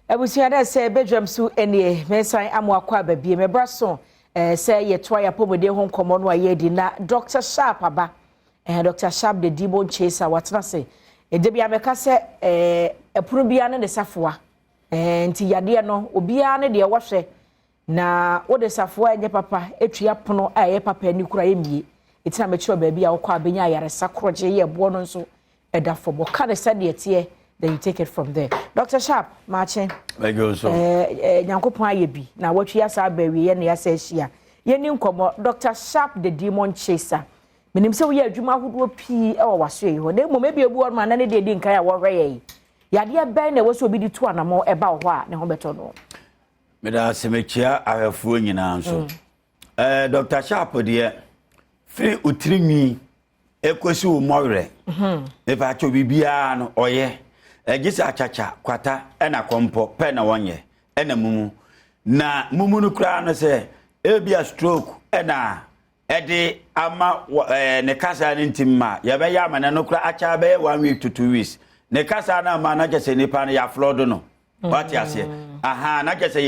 Abusia da say Badwam so enie me san amwakwa babie me braso say ye toya pomode ho nkomo no aye di na Dr. Sharp aba Dr. Sharp de Dibon Chaser watna say e de bia meka say epuru bia ne safoa nti yade no obia ne de wohwe na wo de safoa enye papa etua pono aye papa ni kura emie etina me chiro ba bia wo kwa benya yare sakroje ye bo no nso eda fobo ka de sade etie. Then you take it from there. Dr. Sharp, Martin. Thank you so. Nyankopon ayebi. Na watwi asa abawi ye na ya sa hia. Ye ni nkomo Dr. Sharp the Demon Chaser. Menim se wo ye adwuma hodo pi e wo waso yi ho. Na mo mebi ebu on ma na ne de di nkan ya wo hwe ye. Yade ben na wo so obi di to anamo e ba ho a ne ho beto no. Me da semechia ahafuo nyina nso. Dr. Sharp de fi utirimi ekosi wo mowre. Me fa cho bibia no oye. Gisa achacha kwata ena kompo pe na wonye ena mumu na mumu no kra no se ebia stroke ena ede ama ne kasa ne ntimma ya be ya mana no kra acha be 1 week to 2 weeks ne kasa na ma na jese nipa no ya flood no what ya se aha na jese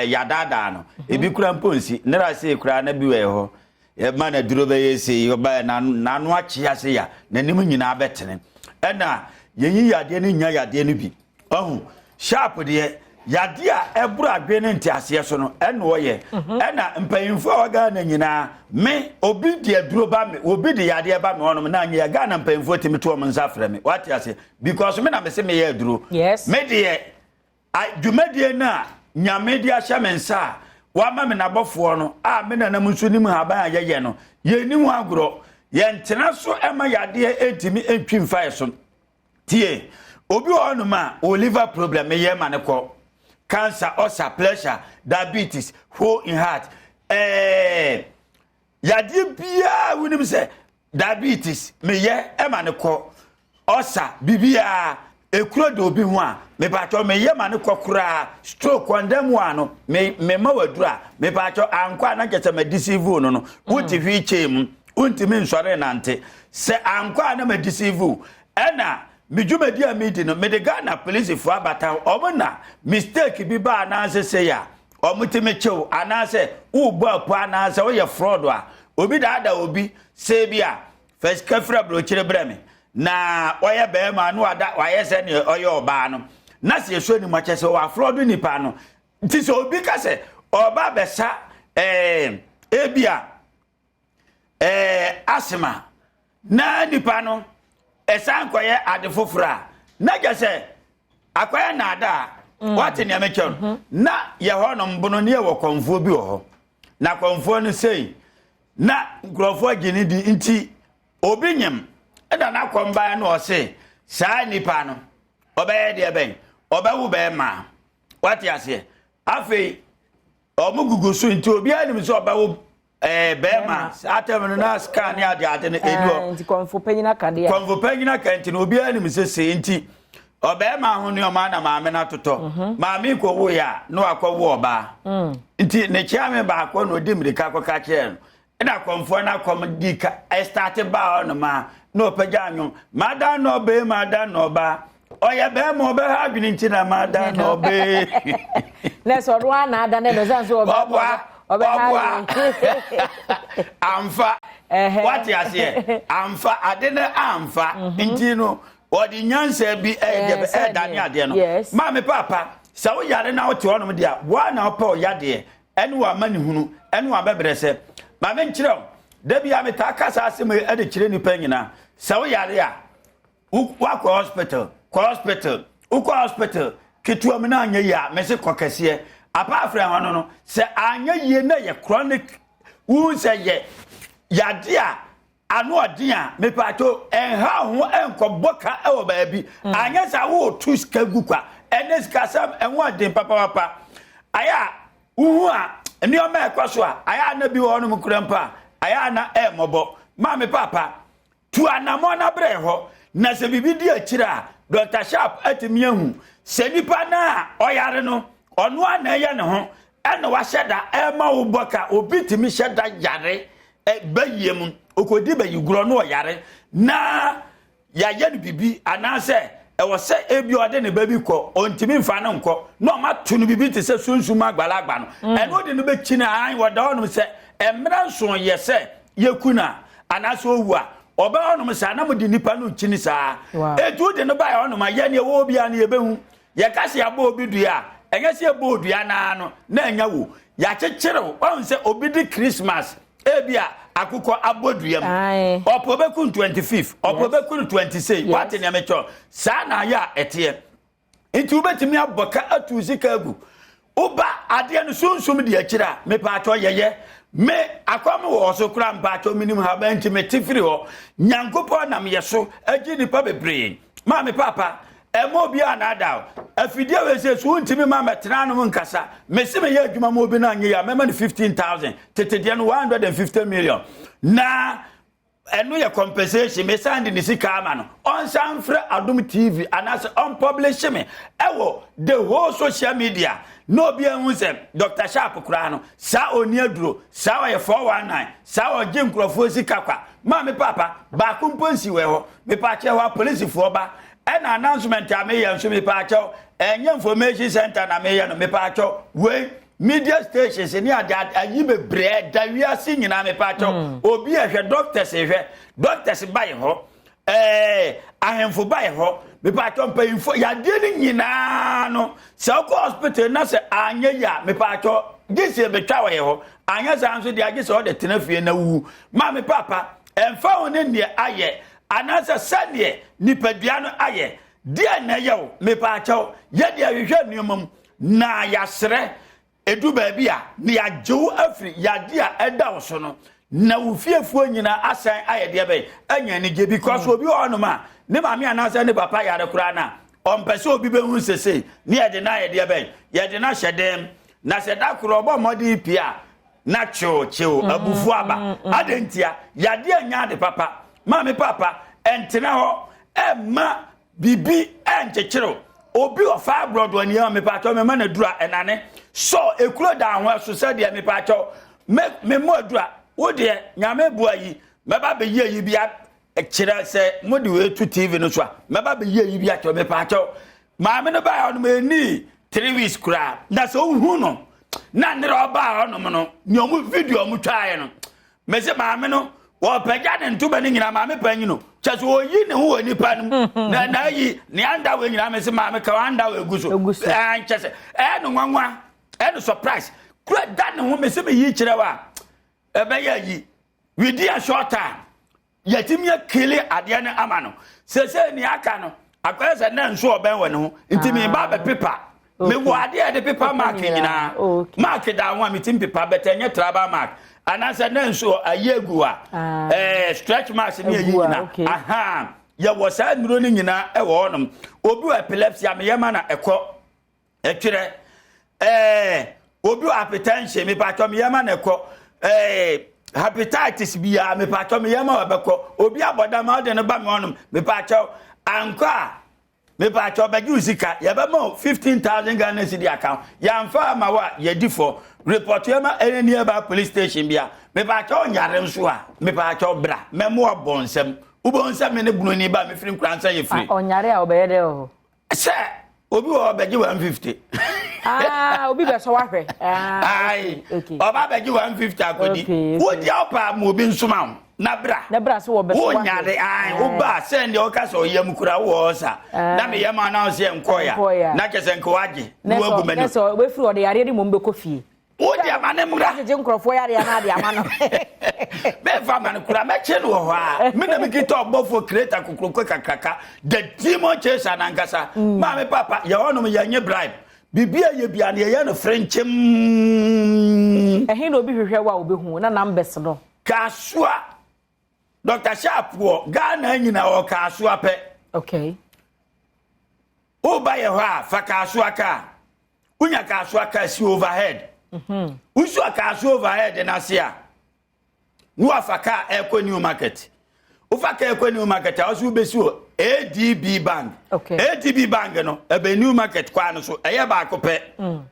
ya dada no ebi kra mponsi nera se kra na bi we ho e ma na duro be yesi yo ba na no achi ase ya na nim nyina betene ena yenyi yade ne nya yade ne bi ohun Sharp de yade a eburu adwe ne ntiase so no ene oye ena mpanyimfo a waga na nyina me obi de aduro ba me obi de yade ba me honom na anya ga na mpanyimfo timi to mo nzafre me what you say because me na me se me ye aduro yes me de dwumadie na nya media hyamensa wa ma me na bofo no a me na nam nso nim ha ba ye no ye ni hu agoro ye ntena so ema yade etimi entwimfa so tie obi onuma o liver problem ye maneko cancer ulcer pressure diabetes hole in heart yade bia wonim se diabetes me ye maneko ulcer bibia ekuro de obi hu a me ba cho me ye maneko kura stroke ondam ano me ma wadura me ba cho ankwa na kete ma deceive no wuti hwi chem untimi nsore nante se ankwa na ma deceive ena Mijumedi amidi no medegana police for abata omuna mistake bi ba na se ya omutime chew anase ubo apu anase wo ye fraud a obi da obi se bia first kafra bro kire breme na oye be ma no ada waye se ne oye oba no na se so ni mache se wa fraud ni pa no nti so obi ka se oba besa ebia asma na ni pa no esan koye adefofra na gese akoye na ada wati ne amechon na ye ho no mbono ne wo konfo bi ho na konfo no sei na grofo agini di nti obi nyem eda na komba na o se saa nipa no obaye de ben obawu be ma wati ase afi omugugu so nti obi anim so obawu bema atem na scan ya de ade na edu nti konfo panyina kade konfo panyina kanti no obi anim se nti obema ho ne o ma na maame na toto maame ko wo ya no akwo oba nti ne chiame ba akwo no dimrika akwa kire no ina konfo na kom dika start ba on ma no pagya anyo mada no be mada no ba oya be mo be ha dwini nti na mada no be let's all one na ada ne do zanso oba amfa what you say amfa adena amfa nti no odi nyansa bi dani ade no ma me papa sa wo yare na wo te onum dia wa na opa o yade ene wa mani hunu ene wa bebrese ma me nkire da bia me ta kasa asem ade kire ni panyina sa wo yare a wa ko hospital kitu amna anya ya me se kokese apart from hono no se anya yie na ye chronic wu se ye yade a anu odin a me pato enha ho enkoboka e wo ba bi anya sa wo tu ska gukwa eneska sam enwa den papa aya uhu a eni o ma ekoso a aya na bi wo no mkurampa aya na mobo ma me papa tu anamo na bre ho na se bibi di akira Dr. Sharp atimi ahu se nipa na oyare no onu ana ye ne ho ena wa sheda ema uboka obitimi sheda yare bayiem okodi bayiguro no yare na ya ye bibi anase was say ebi ode ne baby ko ontimi mfa no nko no ma to no bibi te se sunsuma agbalagba no e no de no be chi na an wo da ono se emra nso ye se yekuna anaso owu a oba ono se na mo di nipa no chi ni saa etu de no ba ono ma ye ne wo obi a ne ye behu ye ka se aba obi dua enye se aba odua na no na enya wo ya chechire wo se obi di Christmas ebia akụkọ aboduyam opobeku 25 opobeku 26 what na mecho sa na ya etie nti ubetimi aboka atu zika agu uba ade no sunsum de akira me pa acho yeye me akwam wo so kura mpa acho minim ha ba nti me tifiri ho nyankopo nam yeso agi nipa bebre ma me papa emo bia na ada afidie we se so ntimi ma metena no nkasa mesime ye adwuma mo bi na anye ya mema ni 15000 tetede no 150 million na eno ye compensation me sand ni sika ama no on sanfre Adom TV anas on publish me ewo the whole social media no bi ehun se Dr. Sharp kura no sa oni aduro sa wa ye 419 sa wa je nkrofo sika kwa ma me papa ba kumponsi we ho me pa che ho police fo ba an announcement ameya nso me pa cho enye information center na meya no me pa cho we media stations ni ayi bebre da wiase nyina me pa cho obi ehwe doctors buy ho ahemfo buy ho me pa cho mpa info ya de ni nyina no se ko hospital na se anye ya me pa cho gise betwa we ho anya sa nso de agise o de tenafie na wu ma me papa emfa woni ne aye anasa sane nipadua no aye dia na yew me pa chaw ye dia hwehwe nuomam na yasre edu baabi a ne yajew afri yade a eda wo so no na wofiefuo nyina asan aye de be anya ne ge because obi onoma ne maame anasa ne papa yare kura na ompese obi be hu sese ne ye de na ye de be ye de na hyedem na se da kuro obo modi pia na chew abufu aba adentia yade anya de papa Mami papa entena ho emma bibi enchechero obi ofa abroad wani ya me pacho me na dura enane so ekuro da ho so se de me pacho me mo dura wo de nyame buayi me ba be ye yi bia ekira se mo de we tu TV no so me ba be ye yi bia to me pacho mami no ba on me ni 3 weeks kura na so hu no na ndere oba on no nyomu video mu twae no me se mami no wo pega ne ntuba ni nyina maame panyi no chaso oyi ne ho ani pa no na yi ne anda we nyina me se maame ka anda we guso chese no nwanwa no surprise kura da ne ho me se me yi kire wa ebe ya yi we di a short time yatimia kile ade ne ama no se ni aka no akwese se na nso oben we ne ho ntimi ba be paper me wo ade de paper mark nyina mark da ho me tim paper betenye traba mark anasa nanso ayegu a stretch marks ni ayina aha ya wosa nuro ni nyina e wo onom obi epilepsy ameyema na ekọ etwere obi hypertension me pa to meyema na ekọ hepatitis bia me pa to meyema wabekọ obi aboda ma de no ba me onom me pa to anka me pa to bagi usika ya ba mo 15000 Ghana cedi account ya mfa ma wa ya difo report yama any nearby police station bia me pa cho nyare nso a me pa cho bra me mo obonsem ubonsem me ne bunu ni ba me firi nkransa ye firi onyare a obeye de o se obi wo begi 150 obi be so wahwe ai oba begi 150 akodi wo dia opa mo obi nsoma na bra so wo be so nyare ai uba se ndi o ka so yam kura wo sa na me yam na o se nkoya na kese nkowaje wo agu mani so we firi o de yare di mo mbe kofie wo dia mane mura je nkrofo yare na de amano be fa man kura me che no ho a me na me kita obofo creator kokroko kakaka the demon chase na nkasa ma me papa ya wono me yanye bribe bibia ye bia na ye no frenchem ehin no obi hwehwe wa obehu na numbers no kasua Dr. Sharp wo Ghana nyina wo kasua pe okay o ba ye ho a fa kasua ka unya kasua ka si overhead usu kasua overhead na se a no afaka ekwa new market ufaka ekwa new market a osu be si o ADB bank okay ADB bank no ebe new market kwa no so eye ba akopɛ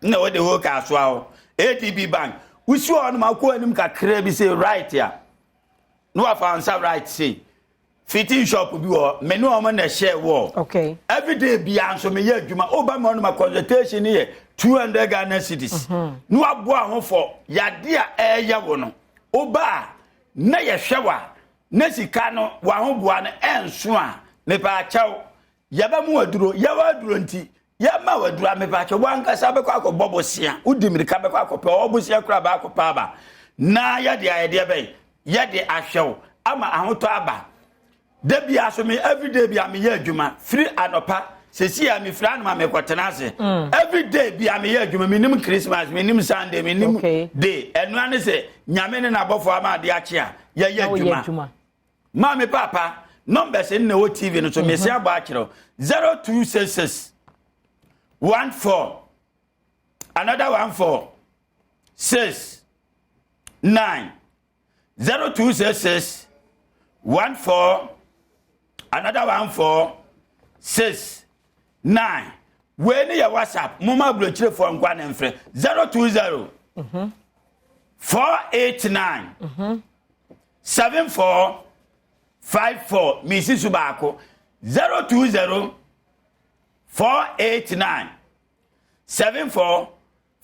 na wo de ho kasua ho ADB bank usu on ma ko anim kakra bi say right ya no afansa right say fitting shop bi wo me no am na share wo okay every day bi anso me ye adwuma oba me no ma consultation here 200 Ghana cedis no aboa ho for yade a eya wo no oba na ye hwewa na sika no wa ho boa no enso a me pa chaw yaba mu aduro yawa aduro nti yama waduro me pa chaw wankasa be kwa akobbo sia udi mirika be kwa akopɛ obosia kura ba akopa ba na yade be yade ahwew ama ahoto aba debi aso me every day bi am ye adwuma free anopa sesi am free anoma me kwotena ase every day bi am ye adwuma minim Christmas minim Sunday minim day enu ane se nyame ne na bofo ama de ache a ye adwuma ma me papa numbers in no TV no so me se aba akiro 0266 14 another 14 6 9 0266 14 another 14 6 9 when your WhatsApp mama blochire for nkwa na mfre 020 489 74 54 misi subako 020 489 74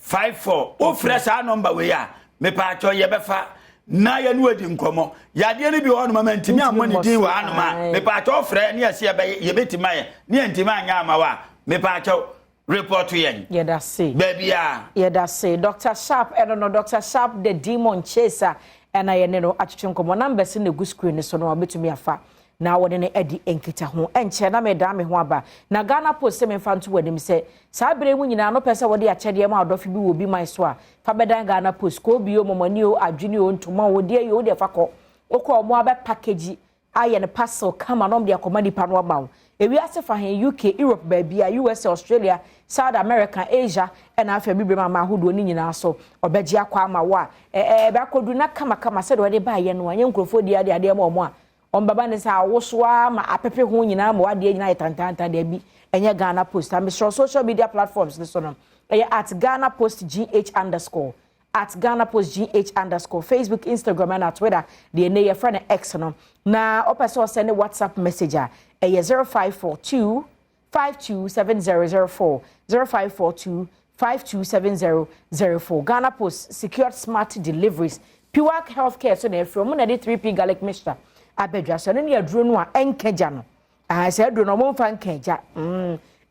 54 o fresh a number we ya me pa cho ye befa na ya nu adi nkomo ya de ne bi ho no mama ntimi amoni din wa anoma me pa cho frɛ ne ase ye betima ye ne ntimi anya ama wa me pa cho report yen yeah that's see baby yeah that's see Dr. Sharp no Dr. Sharp the demon chaser and I no atwetwe nkomo numbers in the good screen so no betumi afa na wode ne edi enkita ho enche na me da me ho aba na Ghana Post me fa nto wadim se saa bere mu nyina no pese wode akyede ma adofi bi wo bi man so a fa bedan Ghana Post ko bi o momani o adwini o ntoma wo de ye wo de fa ko okọ mo aba package aye ne parcel kama no de akoma nipa no aba wo ewi ase fa hen UK Europe ba bia US Australia South America Asia and afa bibre ma ahodo ni nyina so obeji akwa ama wo a be akodu na kama se de wode ba ye no anye nkrofo di ade ma omo a on baba ne sa wosoa ma apepe ho nyina ma wade nyina yetantanta de bi enye Ghana Post am sure social media platforms this one at Ghana Post GH_ at Ghana Post GH_ Facebook, Instagram and Twitter the ne your friend X no na opeso send a WhatsApp messenger 0542 527004 0542 527004 Ghana Post secured smart deliveries pure healthcare so na from na 3P garlic mixture abedwa so ne aduro no a enkeja no say aduro no mo fa enkeja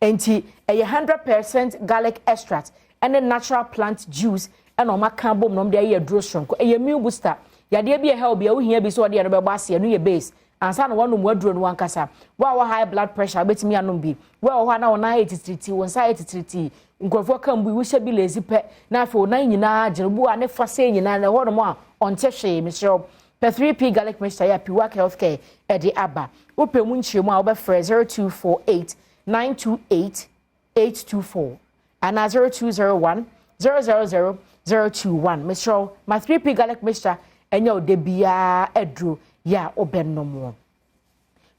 enti 100% garlic extract and a natural plant juice and o maka bom no de aduro sonko meal booster yade bi help bi a wo hia bi so de no be base no ye base ansa na wonu mu aduro no wankasa wa high blood pressure betimi anom bi wa ho na wona etitriti won sa etitriti nkrofo kan bu wo hye bi lazy pe na afa wona nyina jerebu a ne fa se nyina na ho no mo a onte hwe Mr. Per 3P garlic mixture ya Piwak Healthcare edi aba. Upe munchiremu a obefre 0248 928 824 and 0201 000 021. Mr. My 3P garlic mixture enyo de bia edru ya obennomo.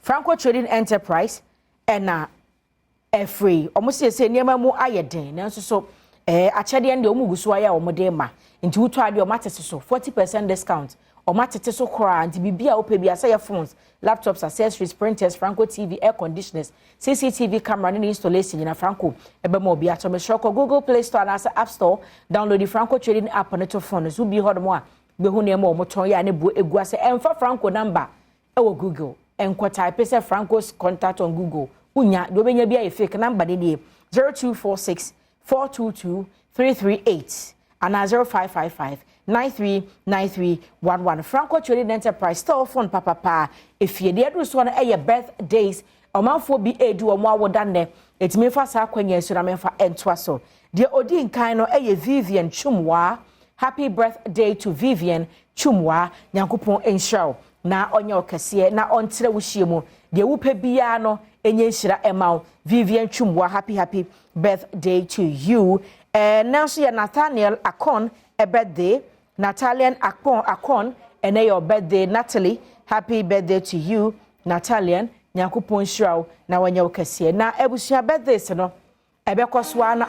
Franco Trading Enterprise ena free. Almost say niema mu ayeden. Nanso so achede ende omuguso aya omode ma. Nti wuto ade o matese so 40% discount. O matete so kora nti bibia ope bia say phones, laptops, accessories, printers, Franco TV, air conditioners, CCTV camera and installation in Franco. Ebe mo bia to me shoko Google Play Store and App Store. Download the Franco Trading app on your phone. So be hod mo a be hu ne mo moton ya ne bu egu ase emfa Franco number e wo Google. Enko type say Franco's contact on Google. Unya do benya bia e fake number de 0246 422 338 and 0555 939311. Franco Trading Enterprise store phone papa if you dey do so na your birthdays omanfo bi edu omo awodanne etime fa sa kwanya so na menfa entwa so de odi nkan no Vivian Chumwa. Happy birthday to Vivian Chumwa. Nyankopon enhira na onye okese na ontre wo hyiemu de wupe bia no enye nhira emaw Vivian Chumwa. Happy birthday to you. Now so ya Nathaniel Akon a birthday. Natalian Akon and your birthday Natalie. Happy birthday to you Natalian. Nyankopon nhyira na wanya okese na ebusia birthday no ebekoswa na